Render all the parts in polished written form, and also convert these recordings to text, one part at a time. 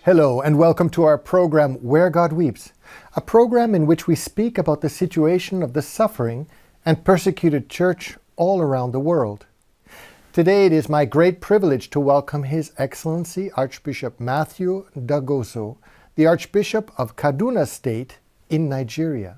Hello and welcome to our program Where God Weeps, a program in which we speak about the situation of the suffering and persecuted church all around the world. Today it is my great privilege to welcome His Excellency Archbishop Matthew Ndagoso, the Archbishop of Kaduna State in Nigeria.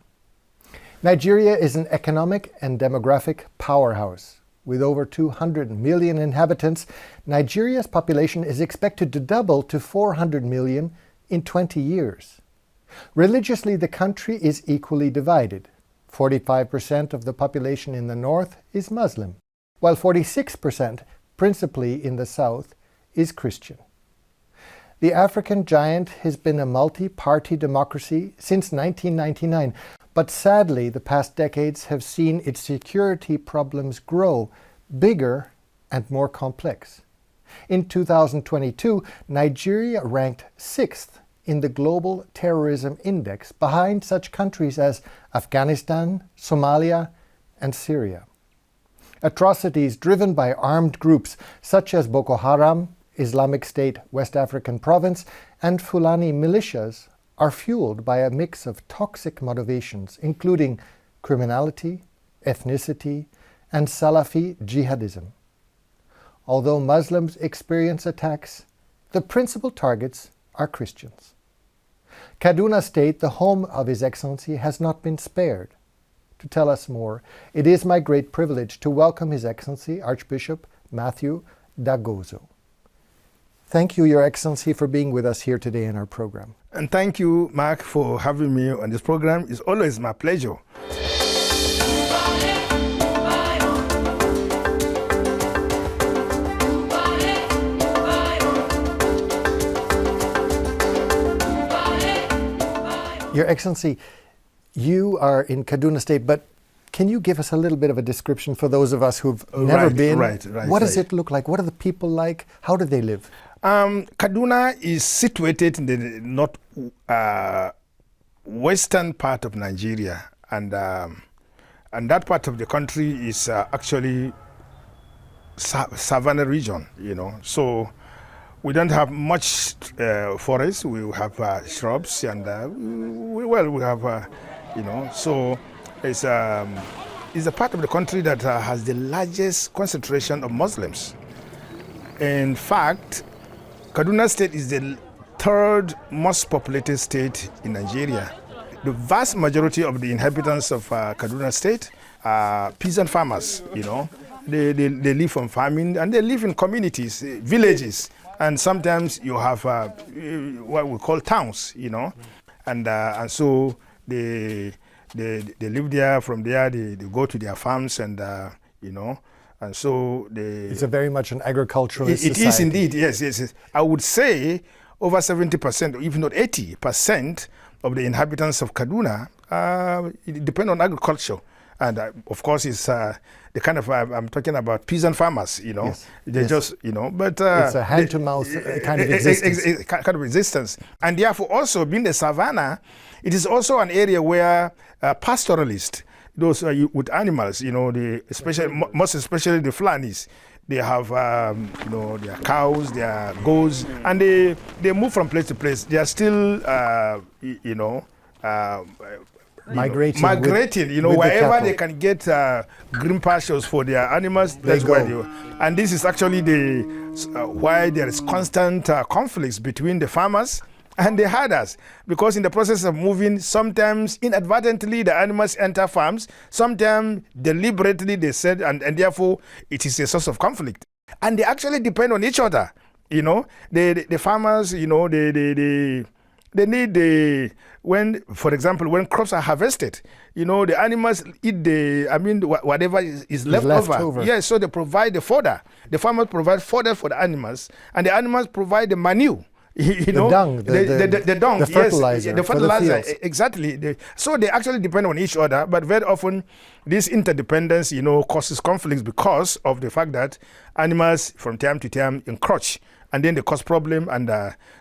Nigeria is an economic and demographic powerhouse. With over 200 million inhabitants, Nigeria's population is expected to double to 400 million in 20 years. Religiously, the country is equally divided. 45% of the population in the north is Muslim, while 46%, principally in the south, is Christian. The African giant has been a multi-party democracy since 1999, but sadly the past decades have seen its security problems grow bigger and more complex. In 2022, Nigeria ranked 6th in the Global Terrorism Index, behind such countries as Afghanistan, Somalia, and Syria. Atrocities driven by armed groups such as Boko Haram, Islamic State West African Province, and Fulani militias are fueled by a mix of toxic motivations, including criminality, ethnicity, and Salafi jihadism. Although Muslims experience attacks, the principal targets are Christians. Kaduna State, the home of His Excellency, has not been spared. To tell us more, it is my great privilege to welcome His Excellency Archbishop Matthew Ndagoso. Thank you, Your Excellency, for being with us here today in our program. And thank you, Mark, for having me on this program. It's always my pleasure. Your Excellency, you are in Kaduna State, but can you give us a little bit of a description for those of us who've never been? Right. What does it look like? What are the people like? How do they live? Kaduna is situated in the north western part of Nigeria, and that part of the country is actually savanna region. So we don't have much forest. We have shrubs, and we have So it's a part of the country that has the largest concentration of Muslims. In fact, Kaduna State is the third most populated state in Nigeria. The vast majority of the inhabitants of Kaduna State are peasant farmers. They live from farming, and they live in communities, villages, and sometimes you have what we call towns. And so they live there. From there, they go to their farms, and and so it's a very much an agriculturalist society. It is indeed, yes. I would say over 70%, or even not 80% of the inhabitants of Kaduna depend on agriculture. And of course, it's the kind of, I'm talking about peasant farmers, Yes. They just, but... it's a hand-to-mouth kind of existence. Kind of existence. And therefore, also, being the savannah, it is also an area where pastoralists, those with animals, most especially the Fulanis, they have, their cows, their goats, and they move from place to place. They are still, migrating, wherever they can get green pastures for their animals, that's where they go. And this is actually why there is constant conflicts between the farmers and the herders, because in the process of moving, sometimes inadvertently the animals enter farms, sometimes deliberately they said, and therefore it is a source of conflict. And they actually depend on each other. The farmers, they need for example, when crops are harvested, the animals eat whatever is left over. Yes, so they provide the fodder. The farmers provide fodder for the animals, and the animals provide the manure. The dung, the fertilizer, yes, the fertilizer, the exactly. So they actually depend on each other, but very often this interdependence, causes conflicts because of the fact that animals from time to time encroach, and then they cause problem, and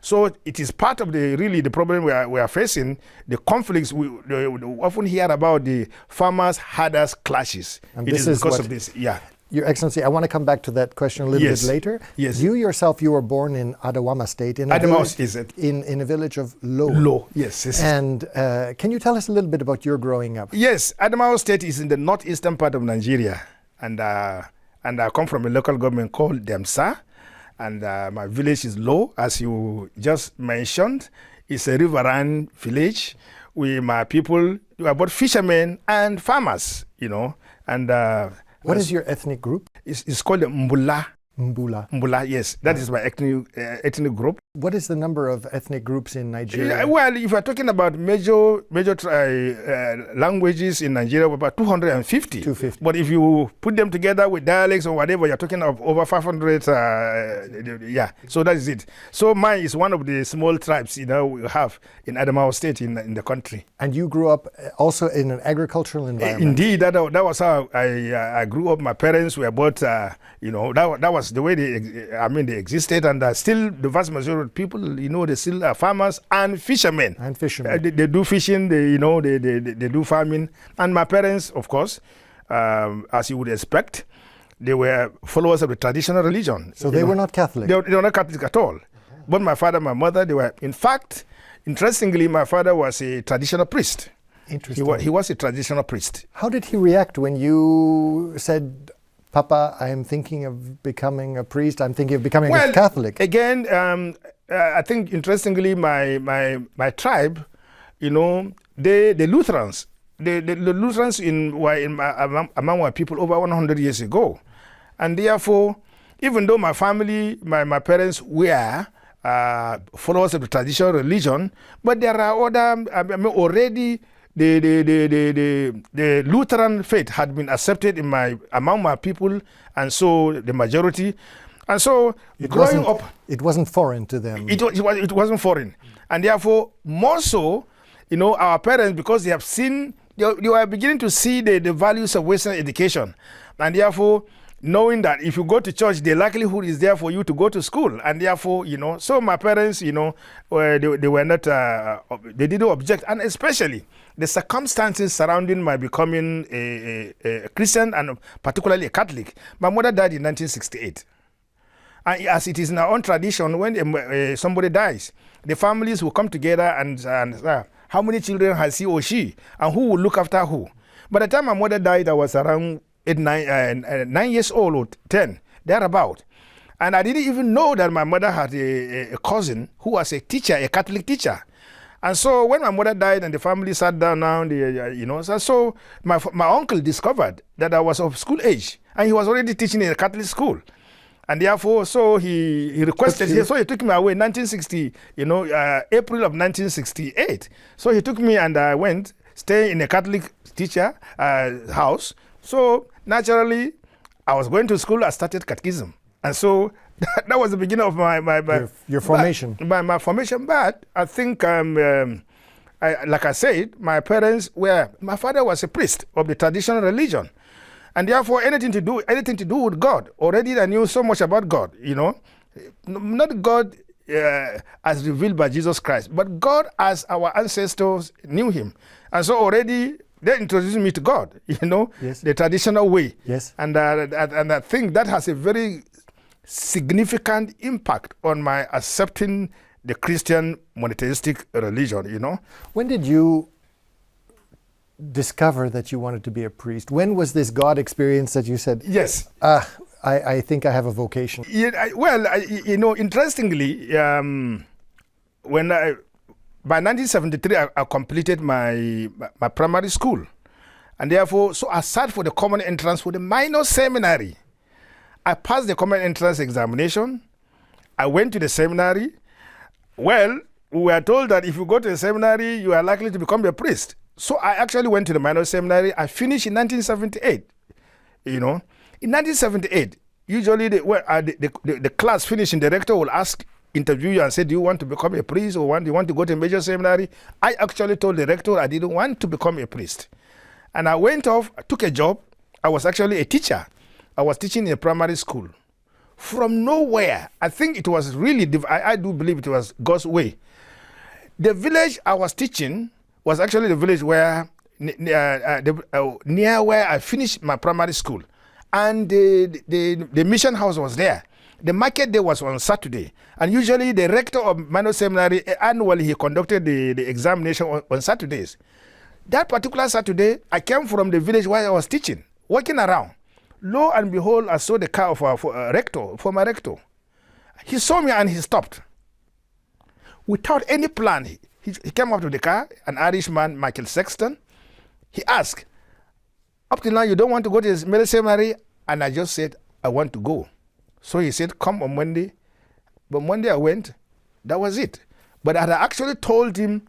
so it is part of the problem we are facing. The conflicts we often hear about the farmers herders clashes. And it this is because what of this. Yeah. Your Excellency, I want to come back to that question a little Yes. bit later. Yes. You yourself, you were born in Adamawa State, in a Adamawa, village, is it? in a village of Lo. Low, yes. Yes. And can you tell us a little bit about your growing up? Yes, Adamawa State is in the northeastern part of Nigeria, and I come from a local government called Demsa, and my village is Low, as you just mentioned. It's a riverine village. My people are both fishermen and farmers, and What is your ethnic group? it's called the Mbula. Mbula. Mbula, yes, that is my ethnic group. What is the number of ethnic groups in Nigeria? Well, if you're talking about major languages in Nigeria, we're about 250. 250. But if you put them together with dialects or whatever, you're talking of over 500. Yeah, so that is it. So mine is one of the small tribes, we have in Adamawa State in the country. And you grew up also in an agricultural environment? Indeed, that was how I grew up. My parents were both, that was the way they existed, and still the vast majority of people, they still are farmers and fishermen. And fishermen. They do fishing, they do farming. And my parents, of course, as you would expect, they were followers of the traditional religion. So they were not Catholic? They were not Catholic at all. But my father, my mother, they were. In fact, interestingly, my father was a traditional priest. Interesting. He was a traditional priest. How did he react when you said, Papa, I am thinking of becoming a priest, I'm thinking of becoming a Catholic? Again, I think interestingly, my tribe, the Lutherans, the Lutherans were among my people over 100 years ago. And therefore, even though my family, my parents were followers of the traditional religion, but there are other, already the Lutheran faith had been accepted among my people, and so the majority. And so growing up, it wasn't foreign to them. It wasn't foreign. And therefore, more so, our parents, because they have seen, they were beginning to see the values of Western education. And therefore, knowing that if you go to church, the likelihood is there for you to go to school. And therefore, so my parents, they were not, they didn't object. And especially the circumstances surrounding my becoming a Christian and particularly a Catholic. My mother died in 1968. And as it is in our own tradition, when somebody dies, the families will come together and how many children has he or she, and who will look after who. By the time my mother died, I was around 9 years old or 10, thereabout. And I didn't even know that my mother had a cousin who was a teacher, a Catholic teacher. And so when my mother died and the family sat down now, so my uncle discovered that I was of school age, and he was already teaching in a Catholic school. And therefore, so he requested, so he took me away in 1960, April of 1968. So he took me and I went, stay in a Catholic teacher house. So naturally, I was going to school, I started catechism. And so that was the beginning of your formation. My formation, but I think, like I said, my father was a priest of the traditional religion. And therefore, anything to do with God. Already I knew so much about God, Not God as revealed by Jesus Christ, but God as our ancestors knew him. And so already they introduced me to God, Yes. the traditional way. Yes. And I think that has a very significant impact on my accepting the Christian monotheistic religion, When did you discover that you wanted to be a priest? When was this God experience that you said, yes, I think I have a vocation? Interestingly, by 1973, I completed my primary school. And therefore, so I sat for the common entrance for the minor seminary. I passed the common entrance examination. I went to the seminary. Well, we were told that if you go to the seminary, you are likely to become a priest. So I actually went to the minor seminary. I finished in 1978. In 1978, usually the class finishing, the rector will interview you and say, do you want to become a priest or do you want to go to a major seminary? I actually told the rector I didn't want to become a priest. And I went off, I took a job. I was actually a teacher. I was teaching in a primary school. From nowhere, I think it was really, I do believe it was God's way. The village I was teaching was actually the village where, near where I finished my primary school. and the mission house was there. The market day was on Saturday, and usually the rector of Minor Seminary annually he conducted the examination on Saturdays. That particular Saturday, I came from the village where I was teaching, walking around. Lo and behold, I saw the car of a rector, former rector. He saw me and he stopped. Without any plan, he came up to the car, an Irishman, Michael Sexton. He asked, up till now, you don't want to go to the Minor Seminary? And I just said, I want to go. So he said, come on Monday. But Monday I went. That was it. But I had actually told him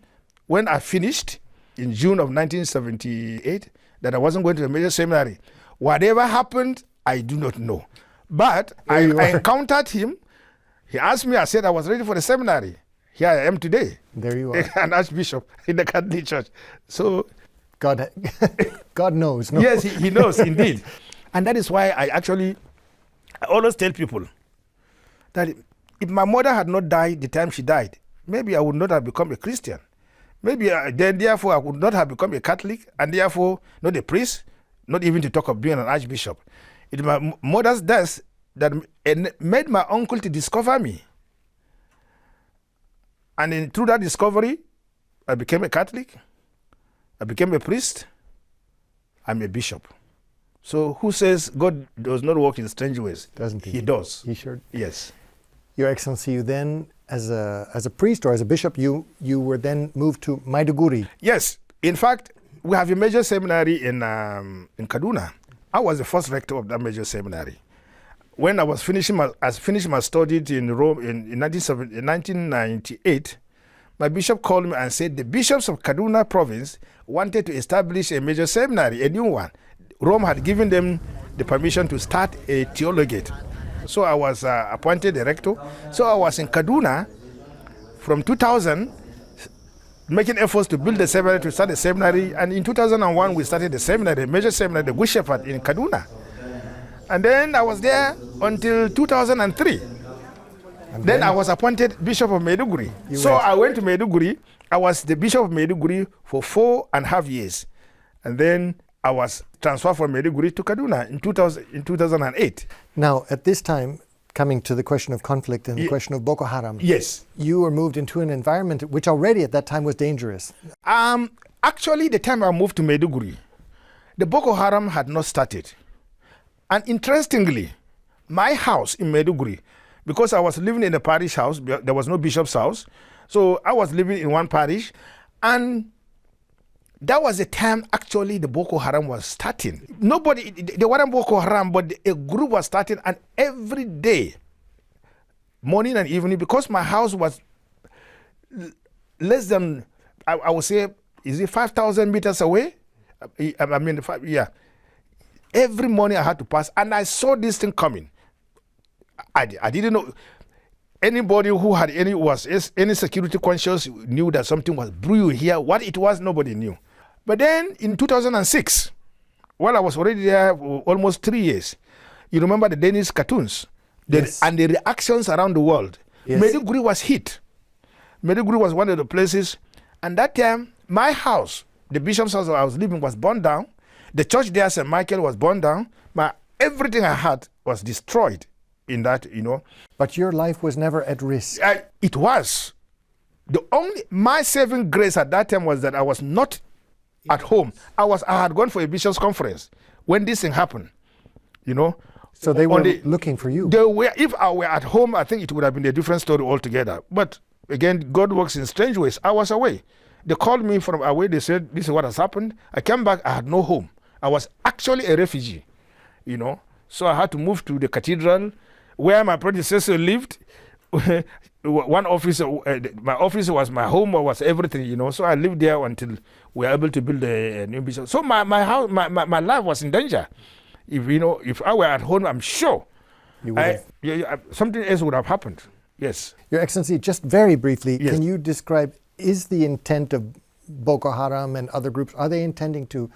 when I finished in June of 1978 that I wasn't going to the major seminary. Whatever happened, I do not know. But I encountered him. He asked me, I said I was ready for the seminary. Here I am today. There you are. An archbishop in the Catholic Church. So God knows. No? Yes, he knows indeed. And that is why I always tell people that if my mother had not died the time she died, maybe I would not have become a Christian. Maybe then therefore I would not have become a Catholic, and therefore not a priest, not even to talk of being an archbishop. It's my mother's death that made my uncle to discover me. And through that discovery, I became a Catholic, I became a priest, I'm a bishop. So who says God does not work in strange ways? Doesn't he? He does. He sure. Yes. Your Excellency, you then, as a priest or as a bishop, you were then moved to Maiduguri. Yes. In fact, we have a major seminary in Kaduna. I was the first rector of that major seminary. When I was finished my studies in Rome in 1998, my bishop called me and said the bishops of Kaduna province wanted to establish a major seminary, a new one. Rome had given them the permission to start a theologate. So I was appointed a rector. So I was in Kaduna from 2000, making efforts to build a seminary, to start a seminary. And in 2001, we started the seminary, the major seminary, the Good Shepherd in Kaduna. And then I was there until 2003. Then I was appointed Bishop of Maiduguri. I went to Maiduguri. I was the Bishop of Maiduguri for 4.5 years. And then I was transferred from Maiduguri to Kaduna in 2008. Now, at this time, coming to the question of conflict and the question of Boko Haram, yes, you were moved into an environment which already at that time was dangerous. Actually, the time I moved to Maiduguri, the Boko Haram had not started. And interestingly, my house in Maiduguri, because I was living in a parish house, there was no bishop's house, so I was living in one parish, and that was the time actually the Boko Haram was starting. They weren't Boko Haram, but a group was starting, and every day, morning and evening, because my house was less than, I would say, is it 5,000 meters away? Every morning I had to pass, and I saw this thing coming. I didn't know. Anybody who had any security conscious knew that something was brewing here. What it was, nobody knew. But then in 2006, while I was already there for almost 3 years, you remember the Danish cartoons and the reactions around the world. Yes. Maiduguri was hit. Maiduguri was one of the places. And that time, my house, the bishop's house where I was living, was burned down. The church there, St. Michael, was burned down. Everything I had was destroyed in that, But your life was never at risk. It was. My saving grace at that time was that I was not at home. I had gone for a bishop's conference when this thing happened, So they were looking for you. If I were at home, I think it would have been a different story altogether. But again, God works in strange ways. I was away. They called me from away. They said, this is what has happened. I came back. I had no home. I was actually a refugee, So I had to move to the cathedral where my predecessor lived. One office, my office was my home, was everything, So I lived there until we were able to build a new bishop. So my house, my life was in danger. If I were at home, I'm sure something else would have happened. Yes. Your Excellency, just very briefly, yes. Can you describe, is the intent of Boko Haram and other groups, are they intending to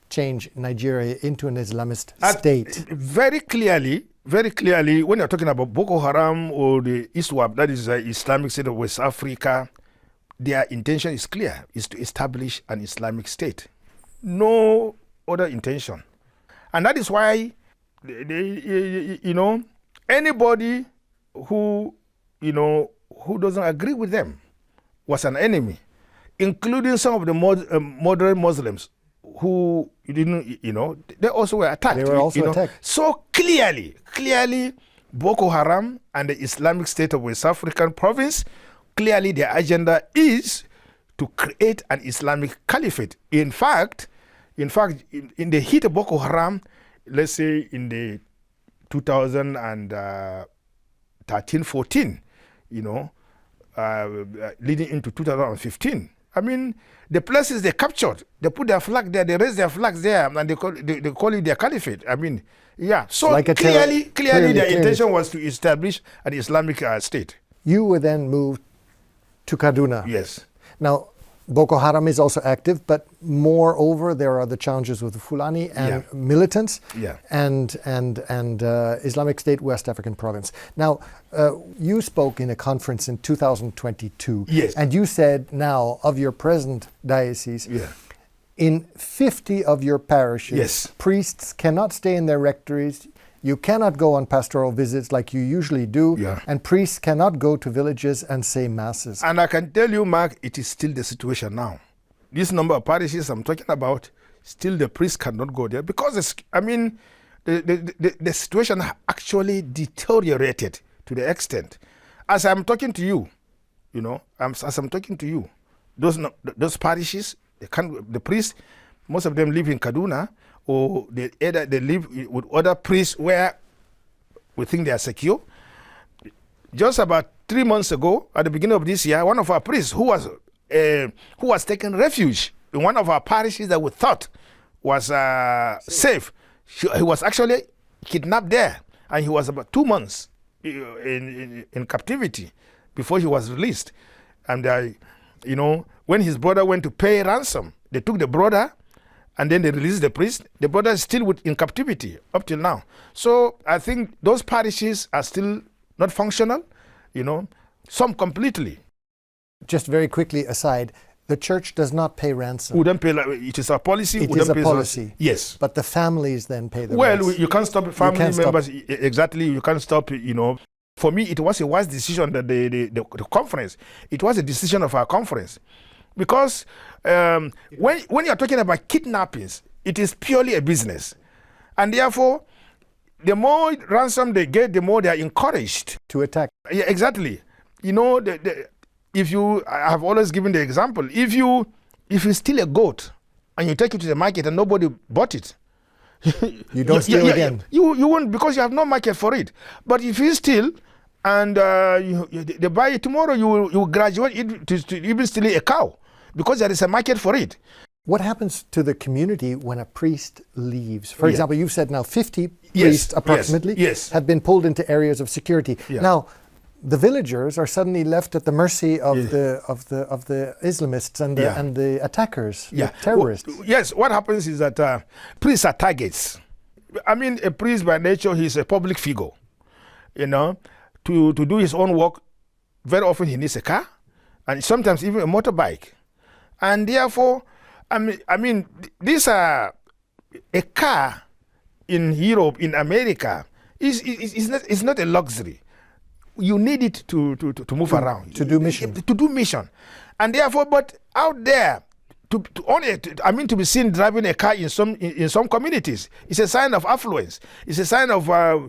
change Nigeria into an Islamist state? Very clearly, when you're talking about Boko Haram or the ISWAP, that is the Islamic State of West Africa, their intention is clear, is to establish an Islamic state. No other intention. And that is why anybody who, who doesn't agree with them was an enemy, including some of the moderate Muslims who didn't, they also were attacked. They were also attacked. So clearly, Boko Haram and the Islamic State of West African province, clearly their agenda is to create an Islamic caliphate. In fact, in the heat of Boko Haram, let's say in the 2013-14, leading into 2015, I mean, the places they captured, they put their flag there, they raised their flags there, and they call it their caliphate. I mean, yeah. So like clearly, their intention was to establish an Islamic state. You were then moved to Kaduna. Yes. Now, Boko Haram is also active, but moreover, there are the challenges with the Fulani and militants and Islamic State West African Province. Now, you spoke in a conference in 2022, and you said now of your present diocese, in 50 of your parishes, priests cannot stay in their rectories. You cannot go on pastoral visits like you usually do, and priests cannot go to villages and say masses. And I can tell you, Mark, it is still the situation now. This number of parishes I'm talking about, still the priests cannot go there because, the situation actually deteriorated to the extent. As I'm talking to you, those parishes, the priests, most of them live in Kaduna, or they live with other priests where we think they are secure. Just about 3 months ago, at the beginning of this year, one of our priests who was taking refuge in one of our parishes that we thought was safe, he was actually kidnapped there, and he was about 2 months in captivity before he was released. And when his brother went to pay ransom, they took the brother, and then they released the priest. The brother is still in captivity up till now. So I think those parishes are still not functional, some completely. Just very quickly aside, the church does not pay ransom. We don't pay. It is a policy. It is a policy. Yes. But the families then pay the ransom. Well, you can't stop family members. Exactly. You can't stop, For me, it was a wise decision that the conference, it was a decision of our conference. Because when you're talking about kidnappings, it is purely a business. And therefore, the more ransom they get, the more they are encouraged to attack. Yeah, exactly. I have always given the example, if you steal a goat and you take it to the market and nobody bought it, you don't steal again. You won't, because you have no market for it. But if you steal and they buy it tomorrow, you will graduate it to even stealing a cow, because there is a market for it. What happens to the community when a priest leaves? For example, you've said now 50 priests approximately have been pulled into areas of security. Now, the villagers are suddenly left at the mercy of the Islamists and the attackers, the terrorists. Yes, what happens is that priests are targets. I mean, a priest by nature, he's a public figure. To do his own work, very often he needs a car, and sometimes even a motorbike. And therefore, I mean, these are a car in Europe, in America, is not a luxury. You need it to move around, to do mission. To do mission, and therefore, but out there, to be seen driving a car in some communities, it's a sign of affluence. It's a sign of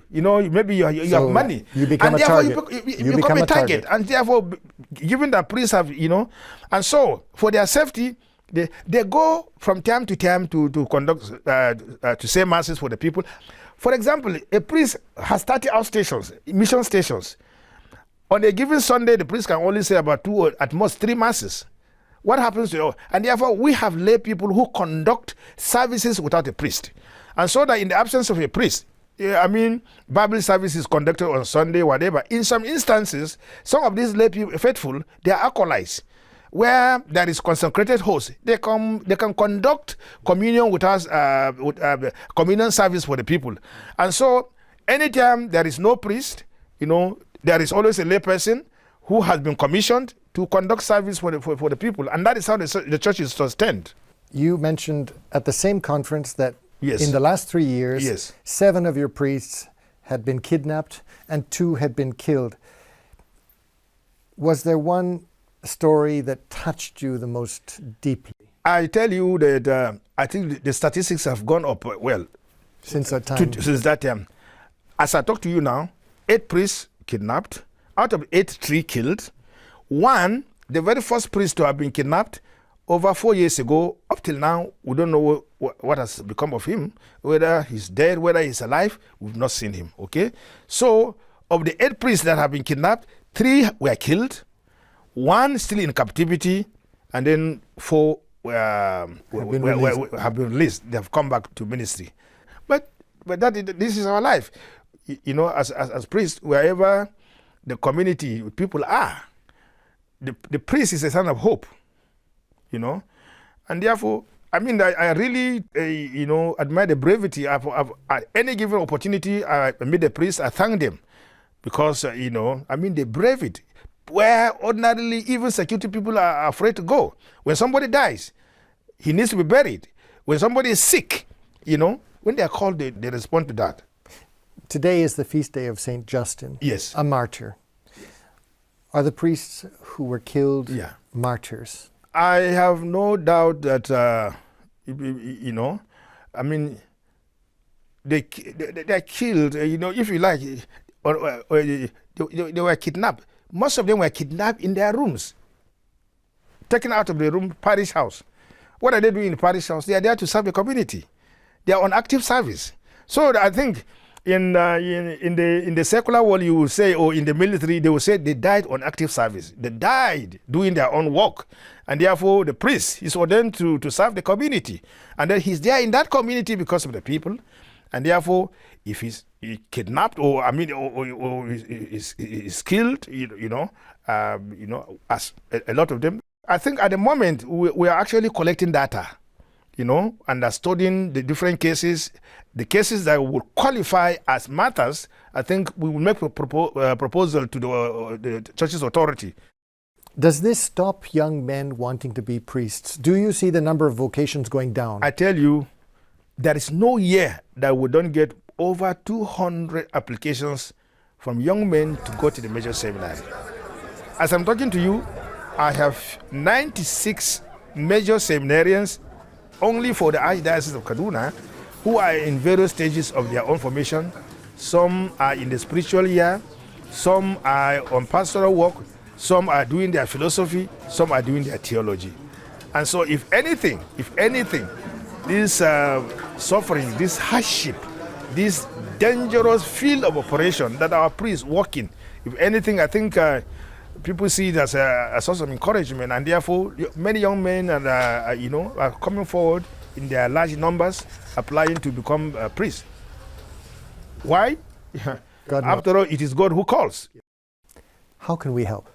maybe you have money. You become a target. You become a target, and therefore, given that priests have and so for their safety, they go from time to time to conduct to say masses for the people. For example, a priest has 30 outstations, mission stations. On a given Sunday, the priest can only say about 2 or at most 3 masses. What happens to you? And therefore, we have lay people who conduct services without a priest. And so that in the absence of a priest, Bible service is conducted on Sunday, whatever. In some instances, some of these lay people, faithful, they are acolytes, where there is consecrated host. They can conduct communion with us, communion service for the people. And so, anytime there is no priest, there is always a lay person who has been commissioned to conduct service for the people. And that is how the church is sustained. You mentioned at the same conference that Yes. In the last 3 years, Yes. 7 of your priests had been kidnapped and 2 had been killed. Was there one story that touched you the most deeply I tell you that I think the statistics have gone up well since that time? since that time. As I talk to you now, 8 priests kidnapped. Out of 8, 3 killed. 1, the very first priest to have been kidnapped over 4 years ago, up till now, we don't know what has become of him, whether he's dead, whether he's alive, we've not seen him, okay? So, of the 8 priests that have been kidnapped, 3 were killed, 1 still in captivity, and then 4 have been released. They have come back to ministry. But this is our life. You know, as priests, wherever the community, people are, the priest is a sign of hope, you know. And therefore, I mean, I really, you know, admire the bravery. At any given opportunity, I meet the priest, I thank them. Because, you know, I mean, they brave it. Where ordinarily even security people are afraid to go. When somebody dies, he needs to be buried. When somebody is sick, you know, when they are called, they respond to that. Today is the feast day of Saint Justin, Yes. a martyr. Are the priests who were killed Yeah. martyrs? I have no doubt that, you know, I mean, they're killed, you know, if you like, or they were kidnapped. Most of them were kidnapped in their rooms, taken out of the room, parish house. What are they doing in the parish house? They are there to serve the community. They are on active service. So I think in the secular world, you will say, or in the military, they will say they died on active service. They died doing their own work. And therefore, the priest is ordained to serve the community. And then he's there in that community because of the people. And therefore, if he's kidnapped or is killed, you know, as a lot of them. I think at the moment we are actually collecting data, you know, and are studying the different cases, the cases that will qualify as matters. I think we will make a proposal to the church's authority. Does this stop young men wanting to be priests? Do you see the number of vocations going down? I tell you, there is no year that we don't get over 200 applications from young men to go to the major seminary. As I'm talking to you, I have 96 major seminarians only for the Archdiocese of Kaduna who are in various stages of their own formation. Some are in the spiritual year, some are on pastoral work, some are doing their philosophy, some are doing their theology. And so if anything, this suffering, this hardship, this dangerous field of operation that our priests work in, if anything, I think people see it as a source of encouragement, and therefore many young men are coming forward in their large numbers, applying to become priests. Why? After all, it is God who calls. How can we help?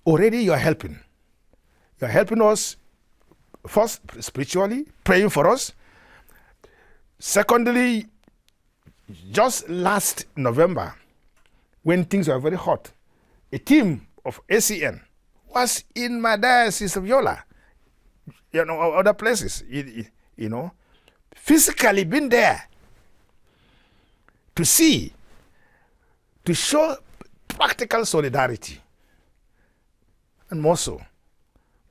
Already you are helping. You are helping us, first, spiritually, praying for us. Secondly, just last November, when things were very hot, a team of ACN was in my diocese of Yola, you know, other places, you know, physically been there to see, to show practical solidarity. And more so,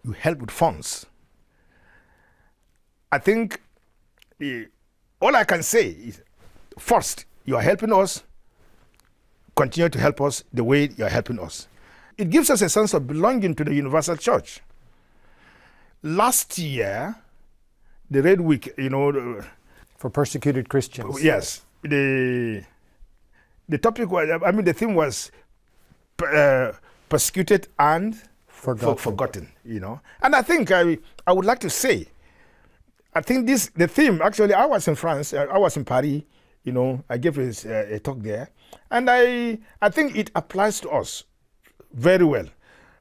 you help with funds. I think all I can say is, first, you are helping us, continue to help us the way you are helping us. It gives us a sense of belonging to the universal church. Last year, the Red Week, you know, for persecuted Christians. Yes, the topic was, I mean, the theme was persecuted and forgotten, you know. And I think I would like to say, I think the theme, actually, I was in France, I was in Paris, you know, I gave a talk there, and I think it applies to us very well.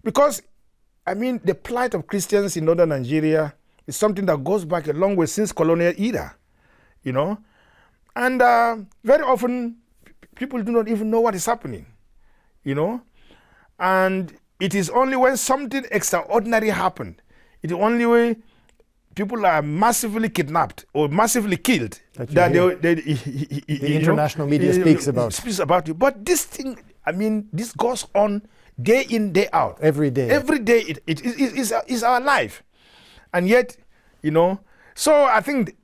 Because, I mean, the plight of Christians in northern Nigeria is something that goes back a long way since colonial era, you know. And very often, people do not even know what is happening, you know. And it is only when something extraordinary happened, it is only when people are massively kidnapped or massively killed. The international media speaks about you. But this thing, I mean, this goes on day in, day out. Every day. Every day it is our life. And yet, you know, so I think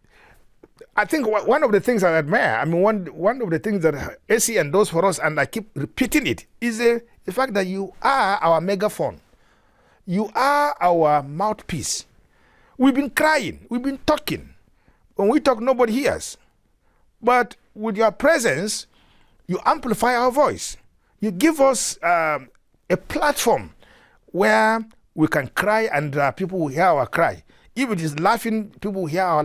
one of the things I admire, I mean, one of the things that ACN does for us, and I keep repeating it, is the fact that you are our megaphone. You are our mouthpiece. We've been crying. We've been talking. When we talk, nobody hears. But with your presence, you amplify our voice. You give us a platform where we can cry and people will hear our cry. If it is laughing, people will hear our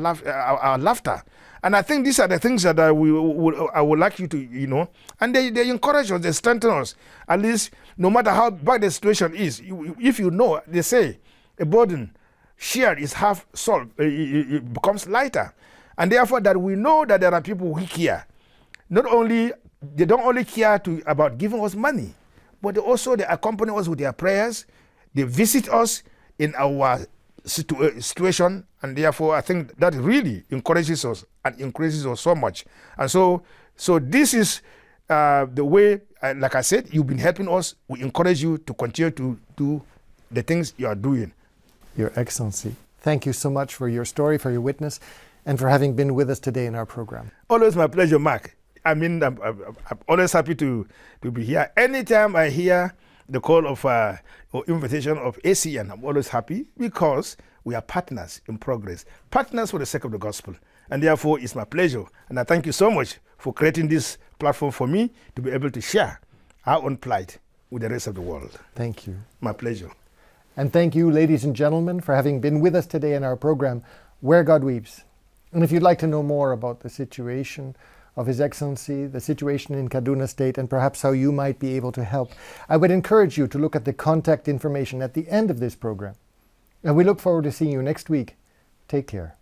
laughter. And I think these are the things that I would like you to, you know, and they encourage us, they strengthen us. At least, no matter how bad the situation is, if you know, they say, a burden shared is half solved, it becomes lighter. And therefore, that we know that there are people who care. They don't only care about giving us money, but they accompany us with their prayers. They visit us in our situation, and therefore I think that really encourages us and increases us so much. And so this is the way, like I said, you've been helping us. We encourage you to continue to do the things you are doing. Your Excellency, thank you so much for your story, for your witness, and for having been with us today in our program. Always my pleasure, Mark. I mean, I'm always happy to be here. Anytime I hear the call of or invitation of ACN, I'm always happy, because we are partners in progress, partners for the sake of the gospel. And therefore, it's my pleasure. And I thank you so much for creating this platform for me to be able to share our own plight with the rest of the world. Thank you. My pleasure. And thank you, ladies and gentlemen, for having been with us today in our program, Where God Weeps. And if you'd like to know more about the situation of His Excellency, the situation in Kaduna State, and perhaps how you might be able to help, I would encourage you to look at the contact information at the end of this program. And we look forward to seeing you next week. Take care.